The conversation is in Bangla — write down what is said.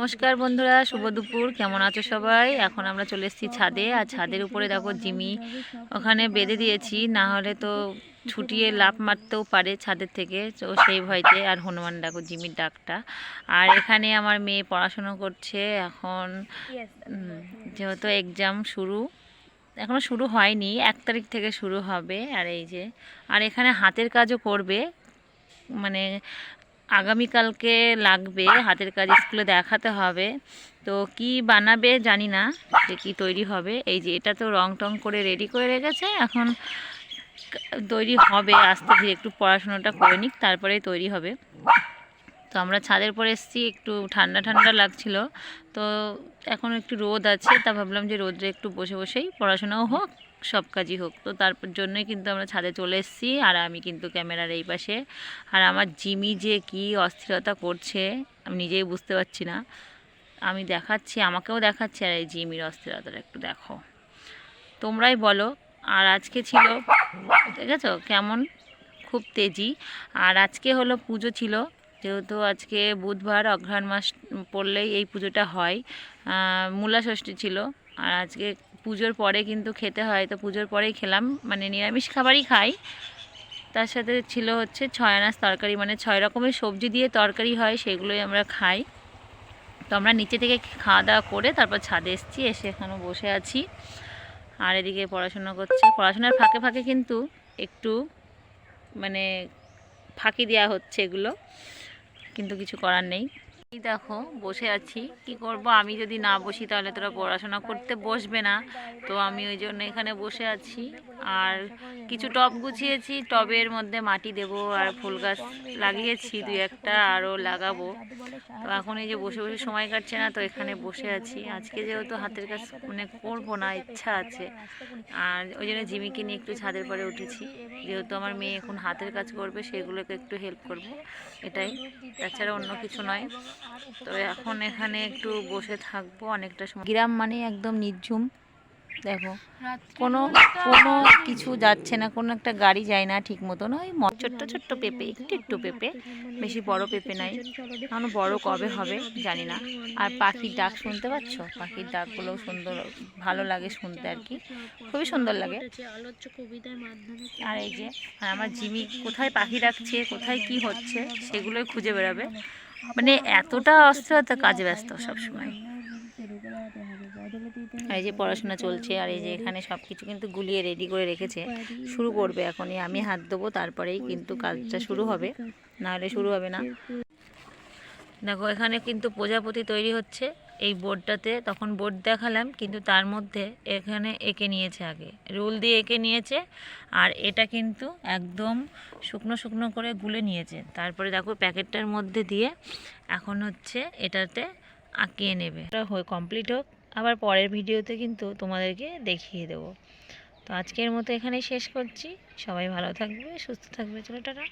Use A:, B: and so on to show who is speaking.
A: নমস্কার বন্ধুরা, শুভ দুপুর। কেমন আছো সবাই? এখন আমরা চলে এসেছি ছাদে। আর ছাদের উপরে দেখো জিমি ওখানে বেঁধে দিয়েছি, না হলে তো ছুটিয়ে লাফ মারতেও পারে ছাদের থেকে, তো সেই ভয়তে। আর হনুমান দেখো জিমির ডাকটা। আর এখানে আমার মেয়ে পড়াশুনো করছে এখন, যেহেতু এক্সাম শুরু, এখনও শুরু হয়নি, 1 তারিখ থেকে শুরু হবে। আর এই যে, আর এখানে হাতের কাজও করবে, মানে আগামীকালকে লাগবে হাতের কাজ, স্কুলে দেখাতে হবে। তো কি বানাবে জানি না, যে কি তৈরি হবে। এই যে এটা তো রং টং করে রেডি করে রেখেছে, এখন তৈরি হবে আস্তে ধীরে। একটু পড়াশোনাটা করে নিক, তারপরেই তৈরি হবে। তো আমরা ছাদের পরে এসেছি, একটু ঠান্ডা ঠান্ডা লাগছিল, তো এখন একটু রোদ আছে, তা ভাবলাম যে রোদে একটু বসে বসেই পড়াশোনাও হোক, সব কাজই হোক। তো তারপর জন্যই কিন্তু আমরা ছাদে চলে এসেছি। আর আমি কিন্তু ক্যামেরার এই পাশে। আর আমার জিমি যে কি অস্থিরতা করছে আমি নিজেই বুঝতে পারছি না। আমি দেখাচ্ছি, আমাকেও দেখাচ্ছি। আর এই জিমির অস্থিরতাটা একটু দেখো, তোমরাই বলো। আর আজকে ছিল, দেখেছো কেমন, খুব তেজি। আর আজকে হলো পুজো ছিল, যেহেতু আজকে বুধবার, অঘ্রাণ মাস পড়লেই এই পুজোটা হয়। মূলা ষষ্ঠী ছিল। আর আজকে পুজোর পরে কিন্তু খেতে হয়, তো পুজোর পরেই খেলাম, মানে নিরামিষ খাবারই খাই। তার সাথে ছিল হচ্ছে 6 আনাজ তরকারি, মানে 6 রকমের সবজি দিয়ে তরকারি হয়, সেগুলোই আমরা খাই। তো আমরা নিচে থেকে খাওয়া দাওয়া করে তারপর ছাদে এসেছি, এসে এখানে বসে আছি। আর এদিকে পড়াশোনা করছে, পড়াশোনার ফাঁকে ফাঁকে কিন্তু একটু মানে ফাঁকি দেওয়া হচ্ছে এগুলো, কিন্তু কিছু করার নেই। এই দেখো বসে আছি, কি করব, আমি যদি না বসি তাহলে তোরা পড়াশোনা করতে বসবে না, তো আমি ওই জন্য এখানে বসে আছি। আর কিছু টব গুছিয়েছি, টবের মধ্যে মাটি দেব, আর ফুল গাছ লাগিয়েছি 2-1টা, আরও লাগাবো। তো এখন এই যে বসে বসে সময় কাটছে না, তো এখানে বসে আছি। আজকে যেহেতু হাতের কাজ মানে করবো না, ইচ্ছা আছে, আর ওই জন্য জিমিকে নিয়ে একটু ছাদের পরে উঠেছি। যেহেতু আমার মেয়ে এখন হাতের কাজ করবে, সেগুলোকে একটু হেল্প করব, এটাই, তাছাড়া অন্য কিছু নয়। তো এখন এখানে একটু বসে থাকবো অনেকটা সময়। গ্রাম মানে একদম নির্ঝুম, দেখো কোনো কোনো কিছু যাচ্ছে না, কোনো একটা গাড়ি যায় না ঠিক মতন। ওই ছোট্ট ছোট্ট পেঁপে, একটু একটু পেঁপে, বেশি বড় পেঁপে নাই, এখনো বড় কবে হবে জানি না। আর পাখির ডাক শুনতে পাচ্ছ, পাখির ডাকগুলো সুন্দর, ভালো লাগে শুনতে আর কি, খুবই সুন্দর লাগে। আর এই যে, আর আমার জিমি কোথায় পাখি ডাকছে, কোথায় কি হচ্ছে, সেগুলোই খুঁজে বেড়াবে। মানে এতটা অস্থিরতা, কাজে ব্যস্ত সবসময়। আর এই যে পড়াশোনা চলছে। আর এই যে এখানে সব কিছু কিন্তু গুলিয়ে রেডি করে রেখেছে, শুরু করবে এখনই। আমি হাত দেবো, তারপরেই কিন্তু কাজটা শুরু হবে, নাহলে শুরু হবে না। দেখো এখানে কিন্তু প্রজাপতি তৈরি হচ্ছে এই বোর্ডটাতে। তখন বোর্ড দেখালাম, কিন্তু তার মধ্যে এখানে এঁকে নিয়েছে, আগে রুল দিয়ে এঁকে নিয়েছে। আর এটা কিন্তু একদম শুকনো শুকনো করে গুলে নিয়েছে, তারপরে দেখো প্যাকেটটার মধ্যে দিয়ে এখন হচ্ছে এটাতে আঁকিয়ে নেবে। এটা হয়ে কমপ্লিট হোক, আবার পরের ভিডিওতে কিন্তু তোমাদেরকে দেখিয়ে দেবো। তো আজকের মতো এখানেই শেষ করছি। সবাই ভালো থাকবে, সুস্থ থাকবে, চলো টাটা।